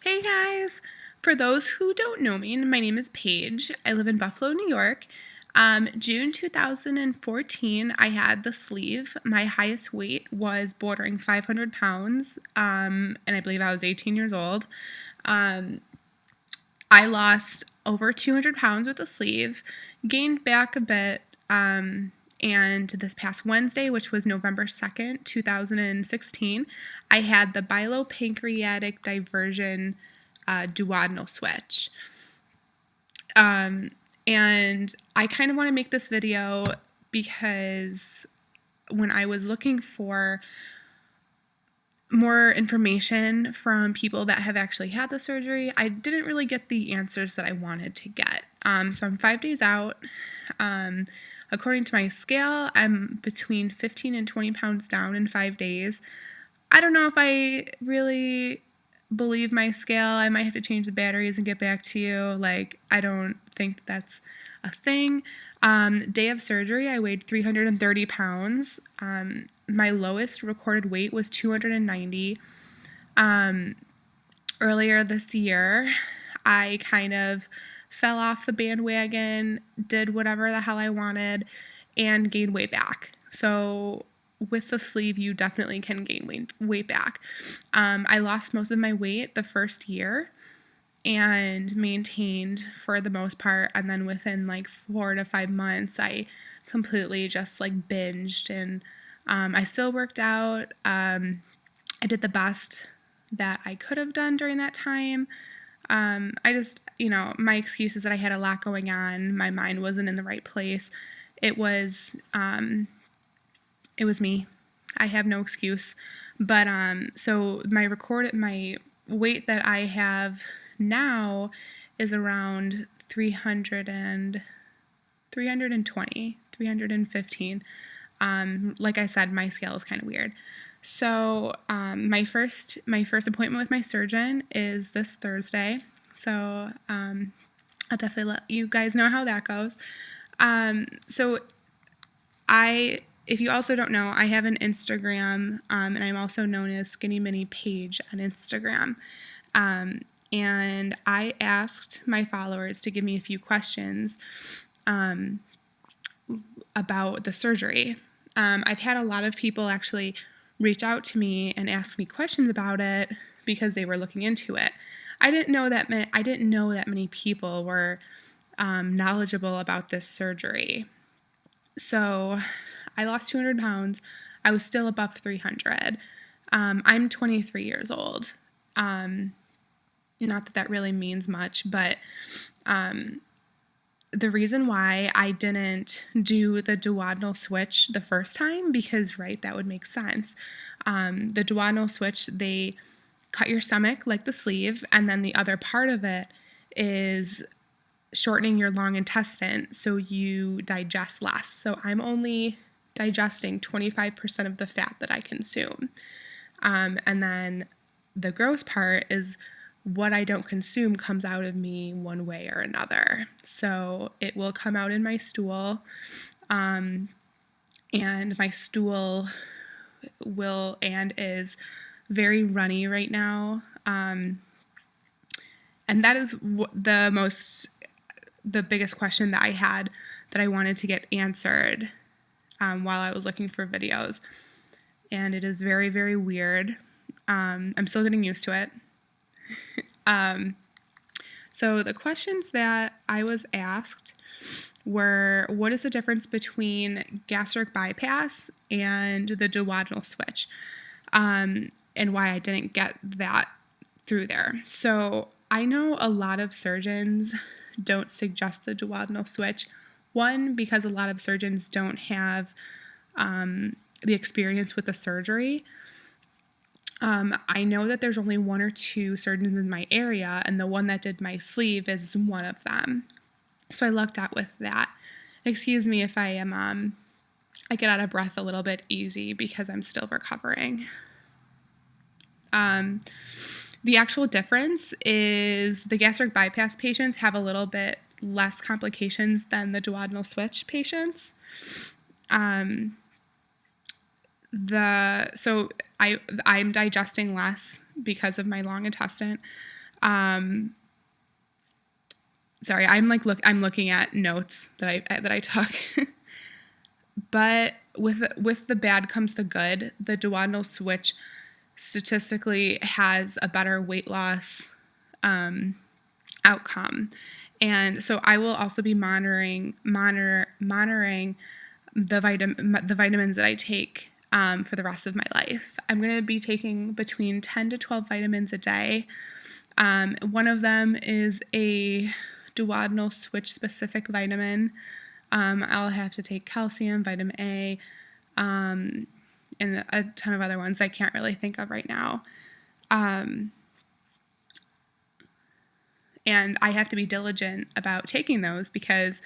Hey guys! For those who don't know me, my name is Paige. I live in Buffalo, New York. June 2014, I had the sleeve. My highest weight was bordering 500 pounds, and I believe I was 18 years old. I lost over 200 pounds with the sleeve, gained back a bit, and this past Wednesday, which was November 2nd, 2016, I had the bilopancreatic diversion duodenal switch. And I kind of want to make this video because when I was looking for more information from people that have actually had the surgery, I didn't really get the answers that I wanted to get. So I'm 5 days out. According to my scale, I'm between 15 and 20 pounds down in 5 days. I don't know if I really believe my scale. I might have to change the batteries and get back to you. I don't think that's a thing. Day of surgery, I weighed 330 pounds. My lowest recorded weight was 290. Earlier this year, I kind of fell off the bandwagon, did whatever the hell I wanted, and gained weight back. So with the sleeve, you definitely can gain weight back. I lost most of my weight the first year and maintained for the most part. And then within 4 to 5 months, I completely just binged, and I still worked out. I did the best that I could have done during that time. I just, my excuse is that I had a lot going on. My mind wasn't in the right place. It was me. I have no excuse. But so my weight that I have now is around 320, 315. Like I said, my scale is kind of weird. So my first appointment with my surgeon is this Thursday. So I'll definitely let you guys know how that goes. If you also don't know, I have an Instagram, and I'm also known as Skinny Mini Paige on Instagram. And I asked my followers to give me a few questions about the surgery. I've had a lot of people actually reach out to me and ask me questions about it because they were looking into it. I didn't know that many people were knowledgeable about this surgery. So I lost 200 pounds. I was still above 300. I'm 23 years old. Not that that really means much, but the reason why I didn't do the duodenal switch the first time, because, right, that would make sense. The duodenal switch, they cut your stomach like the sleeve, and then the other part of it is shortening your long intestine so you digest less. So I'm only digesting 25% of the fat that I consume. And then the gross part is what I don't consume comes out of me one way or another. So it will come out in my stool, and my stool is very runny right now. And that is the biggest question that I had that I wanted to get answered while I was looking for videos. And it is very, very weird. I'm still getting used to it. So the questions that I was asked were, what is the difference between gastric bypass and the duodenal switch? And why I didn't get that through there. So I know a lot of surgeons don't suggest the duodenal switch. One, because a lot of surgeons don't have the experience with the surgery. I know that there's only 1 or 2 surgeons in my area, and the one that did my sleeve is one of them. So I lucked out with that. Excuse me if I get out of breath a little bit easy because I'm still recovering. The actual difference is the gastric bypass patients have a little bit less complications than the duodenal switch patients. So I'm digesting less because of my long intestine. Sorry, I'm looking at notes that I took. But with the bad comes the good. The duodenal switch statistically has a better weight loss outcome. And so I will also be monitoring the vitamins that I take for the rest of my life. I'm going to be taking between 10 to 12 vitamins a day. One of them is a duodenal switch specific vitamin. I'll have to take calcium, vitamin A, and a ton of other ones I can't really think of right now. And I have to be diligent about taking those, because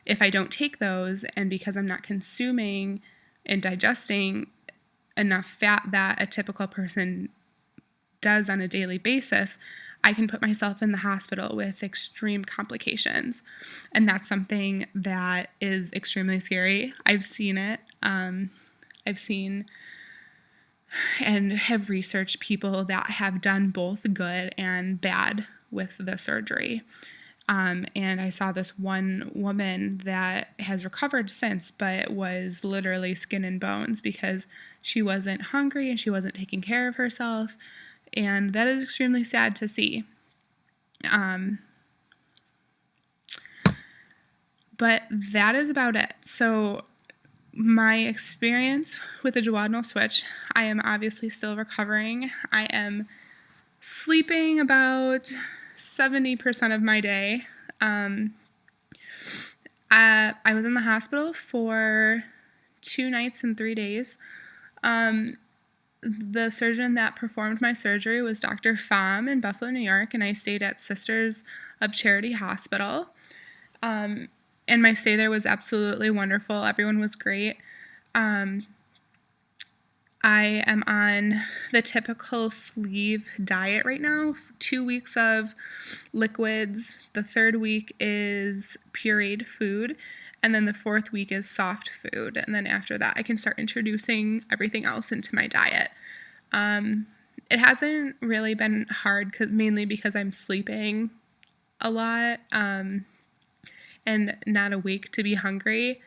if I don't take those, and because I'm not consuming and digesting enough fat that a typical person does on a daily basis, I can put myself in the hospital with extreme complications. And that's something that is extremely scary. I've seen it. I've seen and have researched people that have done both good and bad with the surgery. And I saw this one woman that has recovered since, but was literally skin and bones because she wasn't hungry and she wasn't taking care of herself. And that is extremely sad to see. But that is about it. So my experience with the duodenal switch, I am obviously still recovering. I am sleeping about 70% of my day. I was in the hospital for 2 nights and 3 days. The surgeon that performed my surgery was Dr. Pham in Buffalo, New York, and I stayed at Sisters of Charity Hospital. And my stay there was absolutely wonderful. Everyone was great. I am on the typical sleeve diet right now. 2 weeks of liquids. The 3rd week is pureed food. And then the 4th week is soft food. And then after that, I can start introducing everything else into my diet. It hasn't really been hard, mainly because I'm sleeping a lot and not awake to be hungry.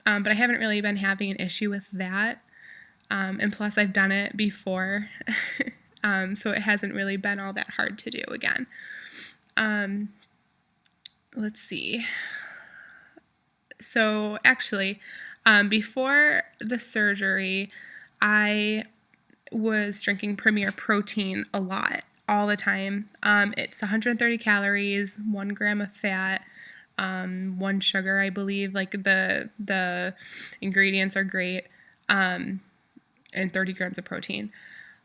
But I haven't really been having an issue with that. And plus, I've done it before, so it hasn't really been all that hard to do again. Let's see. So actually, before the surgery, I was drinking Premier Protein a lot, all the time. It's 130 calories, 1 gram of fat, 1 sugar, I believe. Like the ingredients are great. And 30 grams of protein.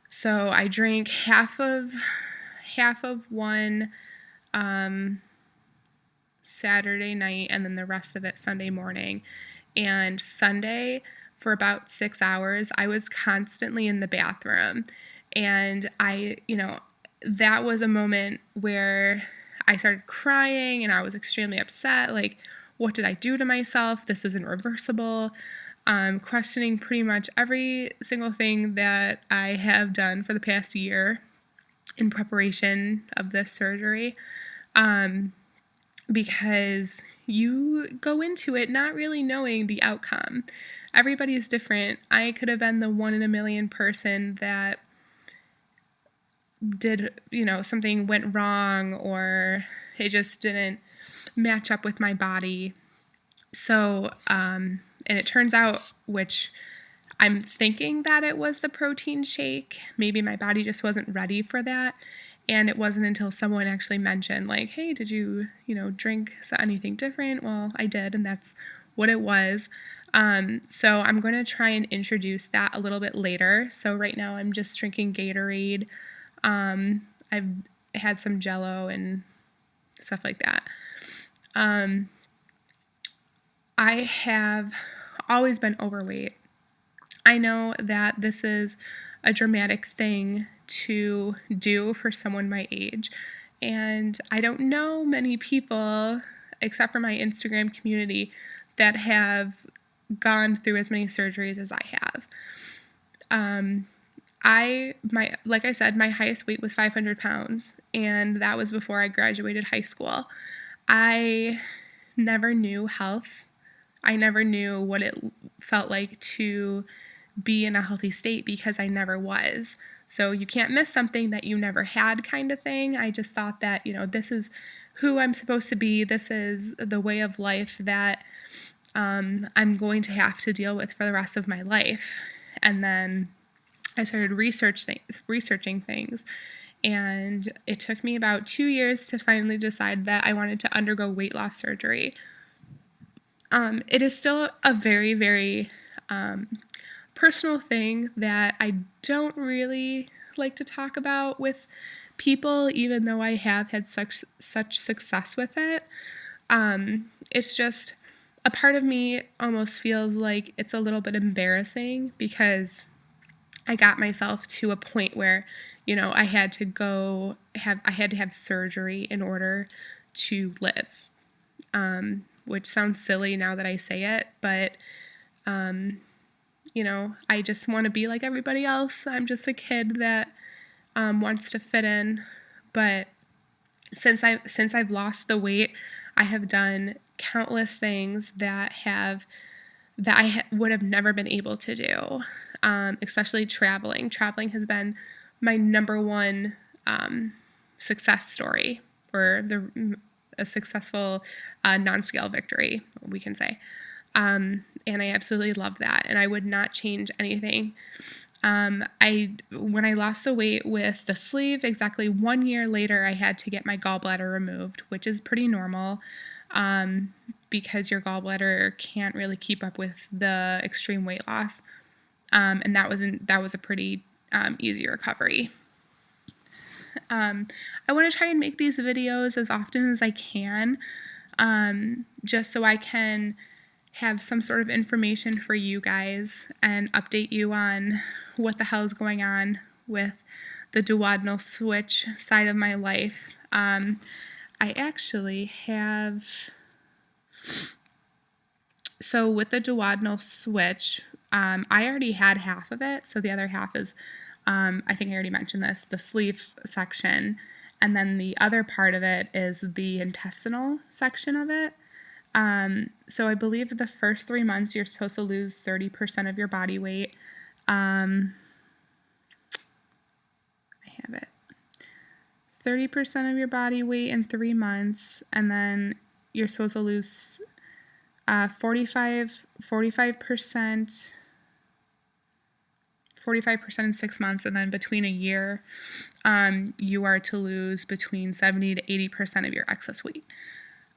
So I drank half of one Saturday night, and then the rest of it Sunday morning. And Sunday, for about 6 hours, I was constantly in the bathroom. And that was a moment where I started crying and I was extremely upset. Like, what did I do to myself? This isn't reversible. Questioning pretty much every single thing that I have done for the past year in preparation of this surgery, because you go into it not really knowing the outcome. Everybody is different. I could have been the 1 in a million person that did, something went wrong, or it just didn't match up with my body. So, and it turns out, which I'm thinking that it was the protein shake. Maybe my body just wasn't ready for that. And it wasn't until someone actually mentioned, like, hey, did you, drink anything different? Well, I did, and that's what it was. So I'm going to try and introduce that a little bit later. So right now I'm just drinking Gatorade. I've had some Jell-O and stuff like that. I have always been overweight. I know that this is a dramatic thing to do for someone my age, and I don't know many people, except for my Instagram community, that have gone through as many surgeries as I have. like I said, my highest weight was 500 pounds, and that was before I graduated high school. I never knew health. I never knew what it felt like to be in a healthy state because I never was. So you can't miss something that you never had, kind of thing. I just thought that, this is who I'm supposed to be. This is the way of life that I'm going to have to deal with for the rest of my life. And then I started researching things, and it took me about 2 years to finally decide that I wanted to undergo weight loss surgery. It is still a very, very personal thing that I don't really like to talk about with people, even though I have had such success with it. It's just a part of me almost feels like it's a little bit embarrassing because I got myself to a point where, I had to have surgery in order to live, which sounds silly now that I say it, but, I just want to be like everybody else. I'm just a kid that wants to fit in, but since I've lost the weight, I have done countless things that I would have never been able to do, especially traveling. Traveling has been my number one success story, or a successful non-scale victory, we can say. And I absolutely love that, and I would not change anything. When I lost the weight with the sleeve, exactly 1 year later, I had to get my gallbladder removed, which is pretty normal. Because your gallbladder can't really keep up with the extreme weight loss. And that was a pretty easy recovery. I want to try and make these videos as often as I can, just so I can have some sort of information for you guys and update you on what the hell is going on with the duodenal switch side of my life. I actually have... So with the duodenal switch, I already had half of it. So the other half is, I think I already mentioned this, the sleeve section. And then the other part of it is the intestinal section of it. So I believe the first 3 months you're supposed to lose 30% of your body weight. I have it. 30% of your body weight in 3 months, and then you're supposed to lose 45% in 6 months, and then between a year, you are to lose between 70 to 80% of your excess weight.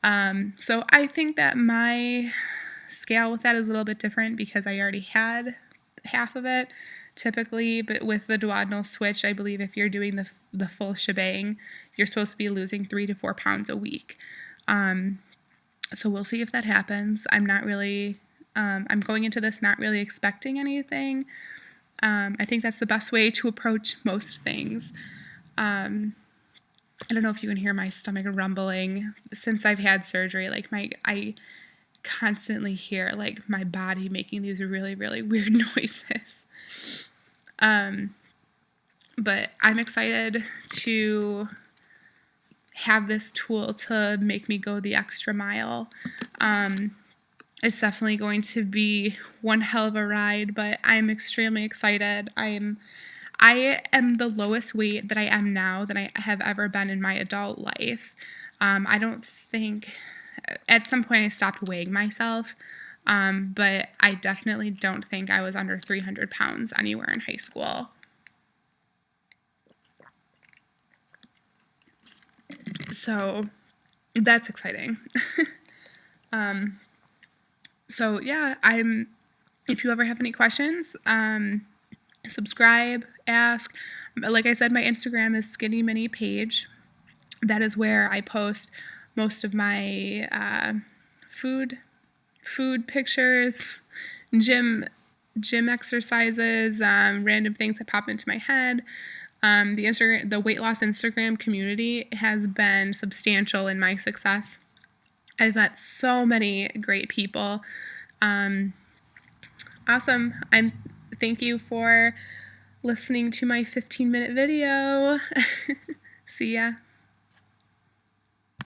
So I think that my scale with that is a little bit different because I already had half of it typically, but with the duodenal switch, I believe if you're doing the full shebang, you're supposed to be losing 3 to 4 pounds a week. So we'll see if that happens. I'm going into this not really expecting anything. I think that's the best way to approach most things. I don't know if you can hear my stomach rumbling. Since I've had surgery, I constantly hear my body making these really, really weird noises. But I'm excited to have this tool to make me go the extra mile. It's definitely going to be one hell of a ride, but I'm extremely excited. I am the lowest weight that I am now that I have ever been in my adult life. I don't think, at some point I stopped weighing myself, but I definitely don't think I was under 300 pounds anywhere in high school. So that's exciting. So yeah, if you ever have any questions, subscribe, ask. Like I said, my Instagram is Skinny Mini Page. That is where I post most of my food pictures, gym exercises, random things that pop into my head. The weight loss Instagram community has been substantial in my success. I've met so many great people. Awesome. Thank you for listening to my 15-minute video. See ya.